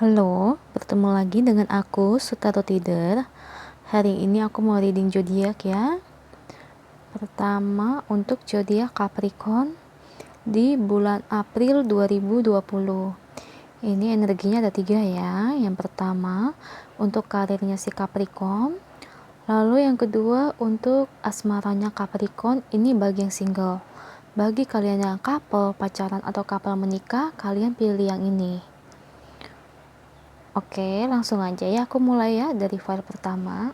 Halo, bertemu lagi dengan aku, Sutaro Tider. Hari ini aku mau reading zodiak ya. Pertama untuk zodiak Capricorn di bulan April 2020. Ini energinya ada 3 ya. Yang pertama untuk karirnya si Capricorn. Lalu yang kedua untuk asmaranya Capricorn, ini bagi yang single. Bagi kalian yang couple, pacaran atau couple menikah, kalian pilih yang ini. Oke, langsung aja ya, aku mulai ya dari file pertama.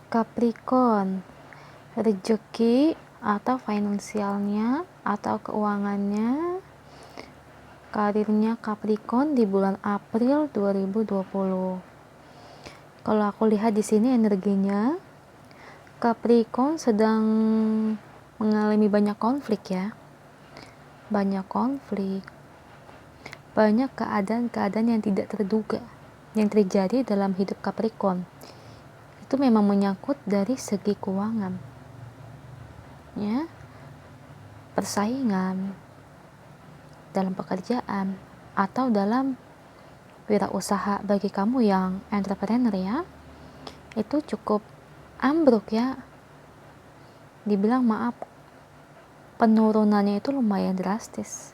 Capricorn, rezeki atau finansialnya atau keuangannya, karirnya Capricorn di bulan April 2020. Kalau aku lihat di sini energinya, Capricorn sedang mengalami banyak konflik ya. Banyak konflik, banyak keadaan-keadaan yang tidak terduga yang terjadi dalam hidup Capricorn. Itu memang menyangkut dari segi keuangan. Ya, persaingan dalam pekerjaan atau dalam wirausaha bagi kamu yang entrepreneur ya, itu cukup ambruk ya. Dibilang maaf, penurunannya itu lumayan drastis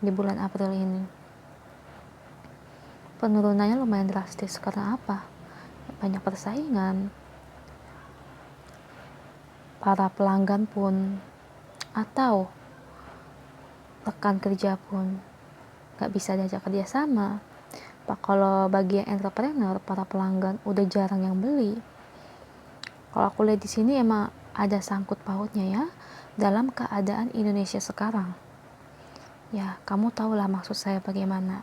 di bulan April ini. Penurunannya lumayan drastis karena apa? Banyak persaingan, para pelanggan pun atau rekan kerja pun gak bisa diajak kerjasama. Kalau bagi yang entrepreneur, para pelanggan udah jarang yang beli. Kalau aku lihat di sini emang ada sangkut pautnya ya dalam keadaan Indonesia sekarang. Ya, kamu tahulah maksud saya bagaimana.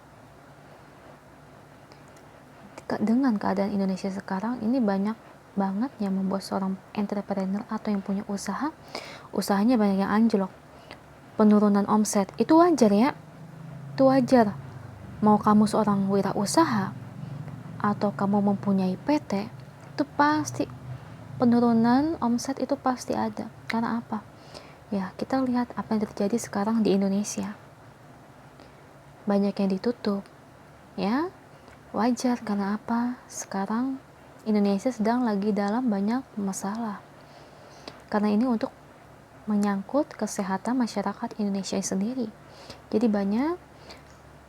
Dengan keadaan Indonesia sekarang ini banyak banget yang membuat seorang entrepreneur atau yang punya usaha, usahanya banyak yang anjlok. Penurunan omset itu wajar ya. Itu wajar. Mau kamu seorang wirausaha atau kamu mempunyai PT, itu pasti penurunan omset itu pasti ada. Karena apa? Ya, kita lihat apa yang terjadi sekarang di Indonesia. Banyak yang ditutup. Ya, wajar karena apa? Sekarang Indonesia sedang lagi dalam banyak masalah. Karena ini untuk menyangkut kesehatan masyarakat Indonesia sendiri. Jadi banyak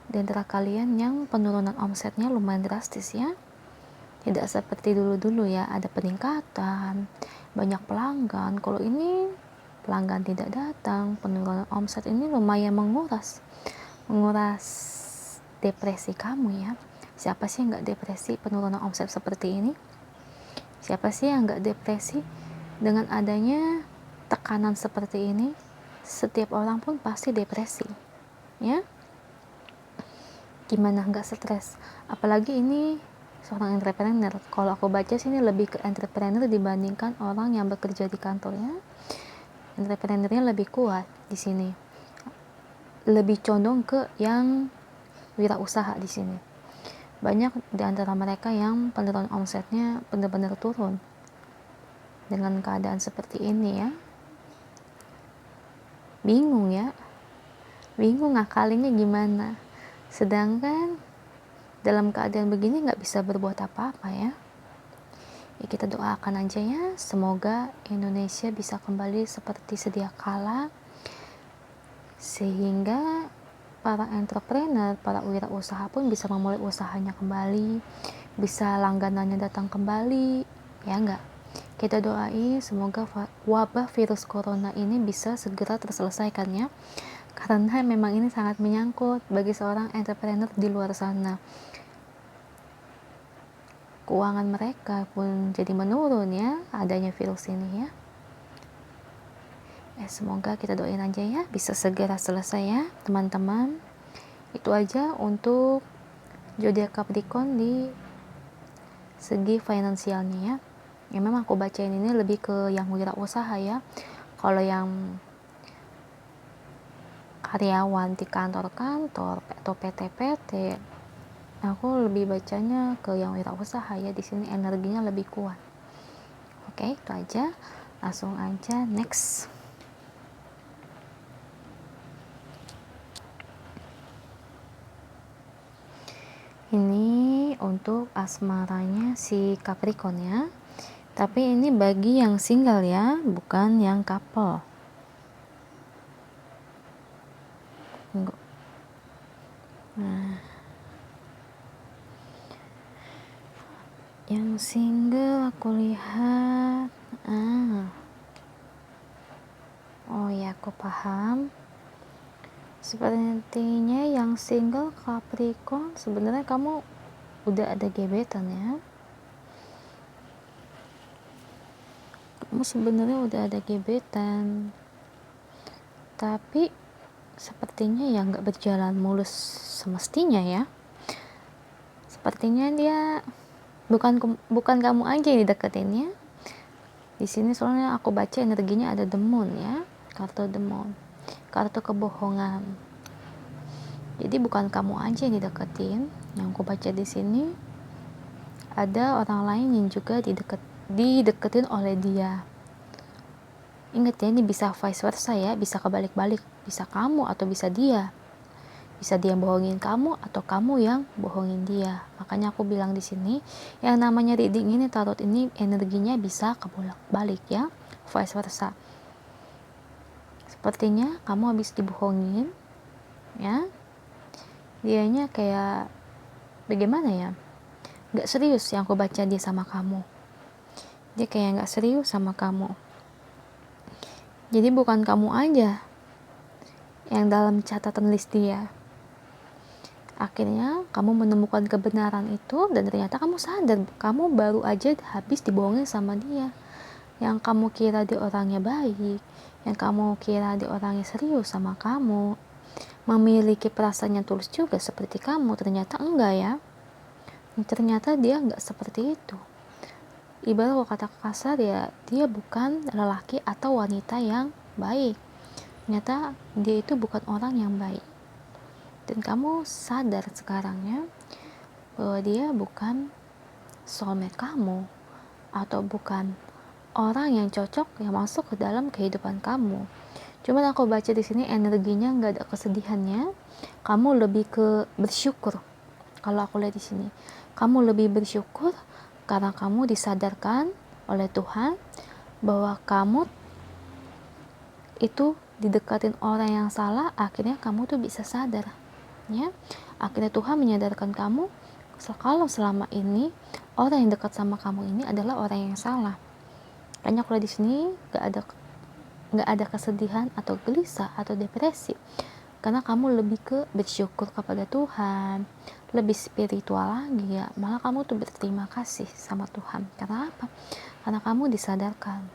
di antara kalian yang penurunan omsetnya lumayan drastis ya. Tidak seperti dulu-dulu ya, ada peningkatan, banyak pelanggan. Kalau ini pelanggan tidak datang, penurunan omset ini lumayan menguras depresi kamu ya. Siapa sih yang gak depresi penurunan omset seperti ini? Siapa sih yang gak depresi dengan adanya tekanan seperti ini? Setiap orang pun pasti depresi ya. Gimana nggak stres? Apalagi ini seorang entrepreneur. Kalau aku baca sini lebih ke entrepreneur dibandingkan orang yang bekerja di kantornya. Entrepreneurnya lebih kuat di sini. Lebih condong ke yang wirausaha di sini. Banyak di antara mereka yang penurunan omsetnya benar-benar turun dengan keadaan seperti ini ya. Bingung ya. Bingung ngakalinnya gimana. Sedangkan dalam keadaan begini nggak bisa berbuat apa-apa ya. Ya kita doakan aja ya, semoga Indonesia bisa kembali seperti sedia kala, sehingga para entrepreneur, para wirausaha pun bisa memulai usahanya kembali, bisa langganannya datang kembali, ya enggak? Kita doain semoga wabah virus corona ini bisa segera terselesaikan ya. Karena memang ini sangat menyangkut bagi seorang entrepreneur di luar sana. Keuangan mereka pun jadi menurun ya, adanya virus ini ya. Semoga kita doain aja ya, bisa segera selesai ya teman-teman. Itu aja untuk zodiak Capricorn di segi finansialnya ya. Ya memang aku bacain ini lebih ke yang wirausaha ya. Kalau yang karyawan di kantor-kantor atau PT-PT Aku lebih bacanya ke yang wirausaha ya, di sini energinya lebih kuat. Oke, itu aja. Langsung aja next. Ini untuk asmaranya si Capricorn ya. Tapi ini bagi yang single ya, bukan yang couple. Nah, yang single aku lihat. Oh ya, aku paham. Sepertinya yang single Capricorn sebenarnya kamu udah ada gebetan ya. Kamu sebenarnya udah ada gebetan. Tapi sepertinya ya nggak berjalan mulus semestinya ya. Sepertinya dia bukan kamu aja yang dideketin ya. Di sini soalnya aku baca energinya ada demon ya, kartu demon, kartu kebohongan. Jadi bukan kamu aja yang dideketin. Yang aku baca di sini ada orang lain yang juga dideketin oleh dia. Ingat ya, ini bisa vice versa ya, bisa kebalik-balik, bisa kamu atau bisa dia. Bisa dia bohongin kamu atau kamu yang bohongin dia. Makanya aku bilang di sini, yang namanya reading ini, tarot ini energinya bisa kebolak-balik ya, vice versa. Sepertinya kamu habis dibohongin ya. Dianya kayak bagaimana ya? Gak serius yang aku baca dia sama kamu. Dia kayak gak serius sama kamu. Jadi bukan kamu aja yang dalam catatan list dia. Akhirnya kamu menemukan kebenaran itu dan ternyata kamu sadar kamu baru aja habis dibohongin sama dia. Yang kamu kira dia orangnya baik, yang kamu kira dia orangnya serius sama kamu, memiliki perasaan yang tulus juga seperti kamu, ternyata enggak ya. Ternyata dia enggak seperti itu. Ibarat kalau kata kasar ya, dia bukan lelaki atau wanita yang baik. Ternyata dia itu bukan orang yang baik. Dan kamu sadar sekarang ya, bahwa dia bukan soulmate kamu, atau bukan orang yang cocok yang masuk ke dalam kehidupan kamu. Cuman aku baca di sini energinya nggak ada kesedihannya. Kamu lebih ke bersyukur. Kalau aku lihat di sini, kamu lebih bersyukur karena kamu disadarkan oleh Tuhan bahwa kamu itu didekatin orang yang salah. Akhirnya kamu tuh bisa sadar ya. Akhirnya Tuhan menyadarkan kamu kalau selama ini orang yang dekat sama kamu ini adalah orang yang salah. Kayaknya kalau di sini nggak ada kesedihan atau gelisah atau depresi, karena kamu lebih ke bersyukur kepada Tuhan, lebih spiritual lagi ya. Malah kamu tuh berterima kasih sama Tuhan. Karena apa? Karena kamu disadarkan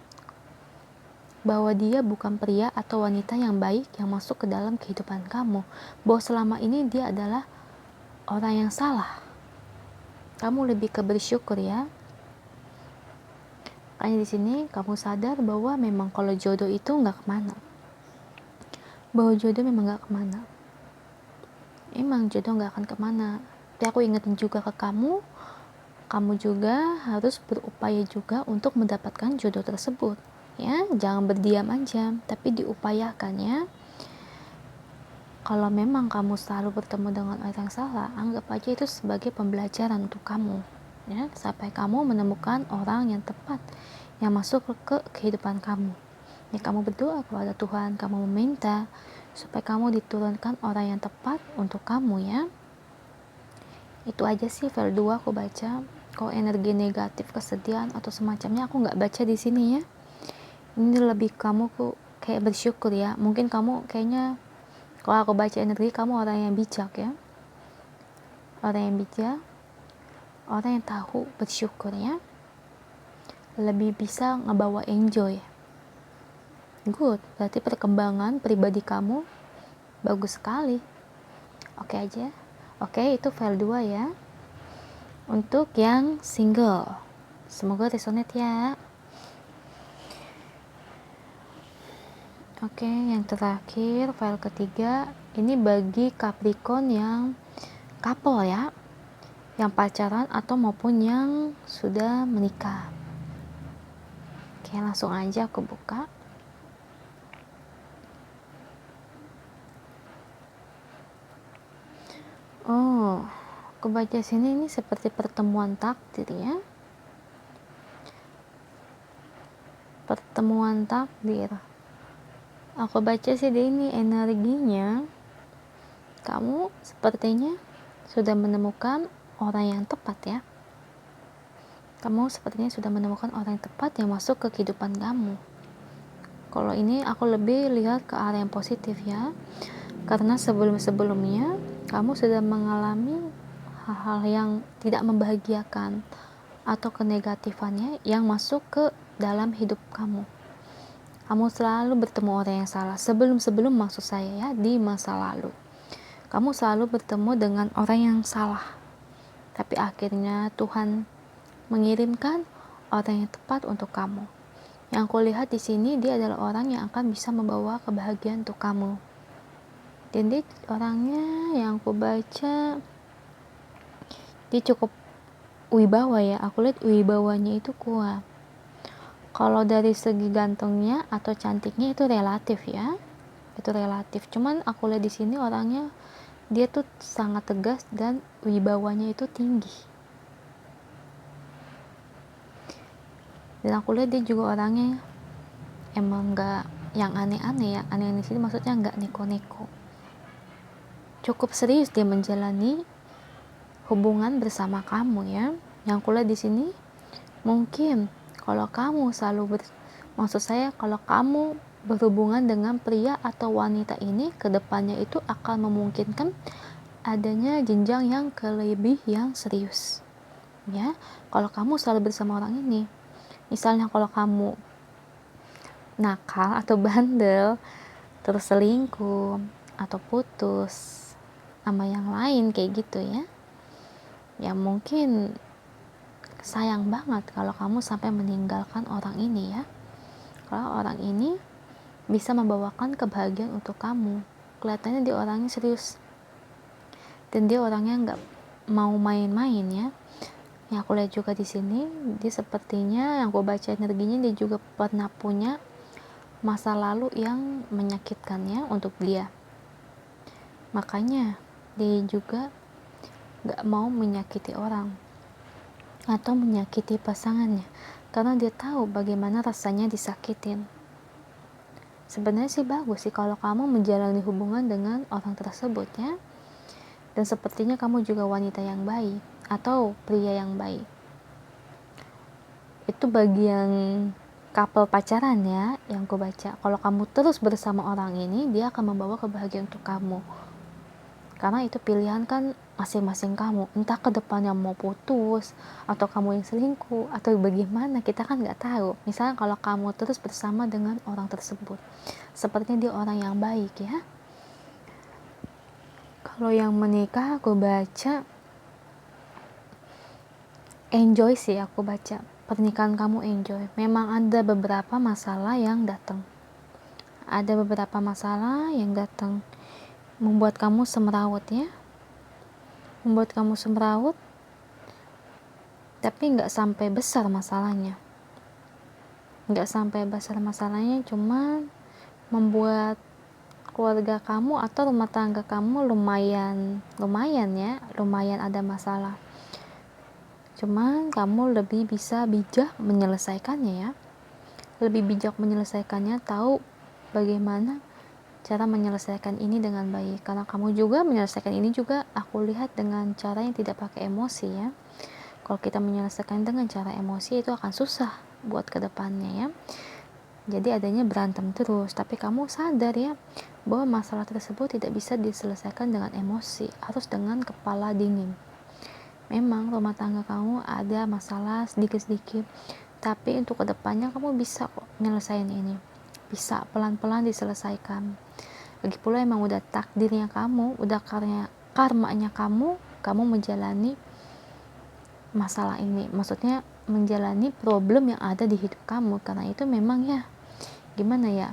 bahwa dia bukan pria atau wanita yang baik yang masuk ke dalam kehidupan kamu, bahwa selama ini dia adalah orang yang salah. Kamu lebih ke bersyukur ya. Kayaknya di sini kamu sadar bahwa memang kalau jodoh itu nggak kemana, bahwa jodoh memang nggak kemana, emang jodoh nggak akan kemana. Tapi aku ingetin juga ke kamu juga harus berupaya juga untuk mendapatkan jodoh tersebut ya. Jangan berdiam aja, tapi diupayakan ya. Kalau memang kamu selalu bertemu dengan orang yang salah, anggap aja itu sebagai pembelajaran untuk kamu ya, sampai kamu menemukan orang yang tepat yang masuk ke kehidupan kamu ya. Kamu berdoa kepada Tuhan, kamu meminta supaya kamu diturunkan orang yang tepat untuk kamu ya. Itu aja sih file 2 aku baca. Kalau energi negatif, kesedihan atau semacamnya aku nggak baca di sini ya. Ini lebih kamu kayak bersyukur ya. Mungkin kamu kayaknya, kalau aku baca energi, kamu orang yang bijak ya, orang yang bijak, orang yang tahu bersyukur ya, lebih bisa ngebawa enjoy. Good, berarti perkembangan pribadi kamu bagus sekali. Oke aja. Oke, itu file 2 ya. Untuk yang single, semoga resonate ya. Oke, yang terakhir file ketiga, ini bagi Capricorn yang couple ya. yang pacaran atau maupun yang sudah menikah. Oke, langsung aja aku buka. Oh, aku baca sini ini seperti pertemuan takdir ya. Pertemuan takdir. Aku baca sih ini energinya. Kamu sepertinya sudah menemukan orang yang tepat ya. Kamu sepertinya sudah menemukan orang yang tepat yang masuk ke kehidupan kamu. Kalau ini aku lebih lihat ke arah yang positif ya. Karena sebelum-sebelumnya kamu sudah mengalami hal-hal yang tidak membahagiakan atau kenegatifannya yang masuk ke dalam hidup kamu. Kamu selalu bertemu orang yang salah. Sebelum maksud saya ya, di masa lalu. Kamu selalu bertemu dengan orang yang salah. Tapi akhirnya Tuhan mengirimkan orang yang tepat untuk kamu. Yang aku lihat di sini dia adalah orang yang akan bisa membawa kebahagiaan untuk kamu. Dan dia orangnya yang aku baca dia cukup wibawa ya. Aku lihat wibawanya itu kuat. Kalau dari segi gantengnya atau cantiknya itu relatif ya. Itu relatif. Cuman aku lihat di sini orangnya dia tuh sangat tegas dan wibawanya itu tinggi. Dan aku lihat dia juga orangnya emang nggak yang aneh-aneh ya. Aneh-aneh di sini maksudnya nggak neko-neko. Cukup serius dia menjalani hubungan bersama kamu ya. Yang aku lihat di sini mungkin kalau kamu maksud saya kalau kamu berhubungan dengan pria atau wanita ini, kedepannya itu akan memungkinkan adanya jenjang yang lebih yang serius ya. Kalau kamu selalu bersama orang ini, misalnya kalau kamu nakal atau bandel terus selingkuh atau putus sama yang lain kayak gitu ya mungkin sayang banget kalau kamu sampai meninggalkan orang ini ya. Kalau orang ini bisa membawakan kebahagiaan untuk kamu. Kelihatannya dia orangnya serius dan dia orangnya nggak mau main-main ya. Yang aku lihat juga di sini dia sepertinya yang aku baca energinya dia juga pernah punya masa lalu yang menyakitkannya untuk dia. Makanya dia juga gak mau menyakiti orang atau menyakiti pasangannya karena dia tahu bagaimana rasanya disakitin. Sebenarnya sih bagus sih kalau kamu menjalani hubungan dengan orang tersebut ya. Dan sepertinya kamu juga wanita yang baik atau pria yang baik. Itu bagian couple pacaran ya yang aku baca. Kalau kamu terus bersama orang ini, dia akan membawa kebahagiaan untuk kamu. Karena itu pilihan kan masing-masing kamu. Entah ke depannya mau putus atau kamu yang selingkuh atau bagaimana, kita kan nggak tahu. Misalnya kalau kamu terus bersama dengan orang tersebut, sepertinya dia orang yang baik ya. Kalau yang menikah aku baca enjoy sih, aku baca pernikahan kamu enjoy. Memang ada beberapa masalah yang datang. Ada beberapa masalah yang datang membuat kamu semeraut ya. Membuat kamu semeraut tapi nggak sampai besar masalahnya. Nggak sampai besar masalahnya, cuma membuat keluarga kamu atau rumah tangga kamu lumayan ada masalah. Cuman kamu lebih bisa bijak menyelesaikannya ya. Lebih bijak menyelesaikannya, tahu bagaimana cara menyelesaikan ini dengan baik. Karena kamu juga menyelesaikan ini juga aku lihat dengan cara yang tidak pakai emosi ya. Kalau kita menyelesaikan dengan cara emosi itu akan susah buat kedepannya ya. Jadi adanya berantem terus, tapi kamu sadar ya bahwa masalah tersebut tidak bisa diselesaikan dengan emosi, harus dengan kepala dingin. Memang rumah tangga kamu ada masalah sedikit-sedikit, tapi untuk kedepannya kamu bisa kok nyelesain ini, bisa pelan-pelan diselesaikan. Lagi pula emang udah takdirnya kamu, udah karmanya kamu menjalani masalah ini, maksudnya menjalani problem yang ada di hidup kamu. Karena itu memang ya gimana ya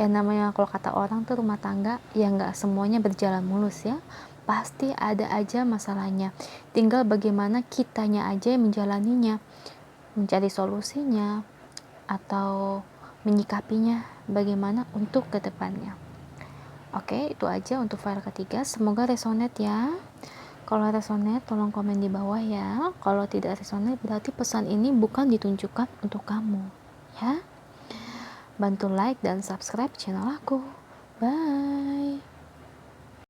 namanya kalau kata orang tuh rumah tangga ya nggak semuanya berjalan mulus ya. pasti ada aja masalahnya. Tinggal bagaimana kitanya aja yang menjalaninya, mencari solusinya, atau menyikapinya bagaimana untuk kedepannya. Oke, itu aja untuk file ketiga. Semoga resonate ya. Kalau resonate, tolong komen di bawah ya. Kalau tidak resonate, berarti pesan ini bukan ditunjukkan untuk kamu. Ya, bantu like dan subscribe channel aku. Bye.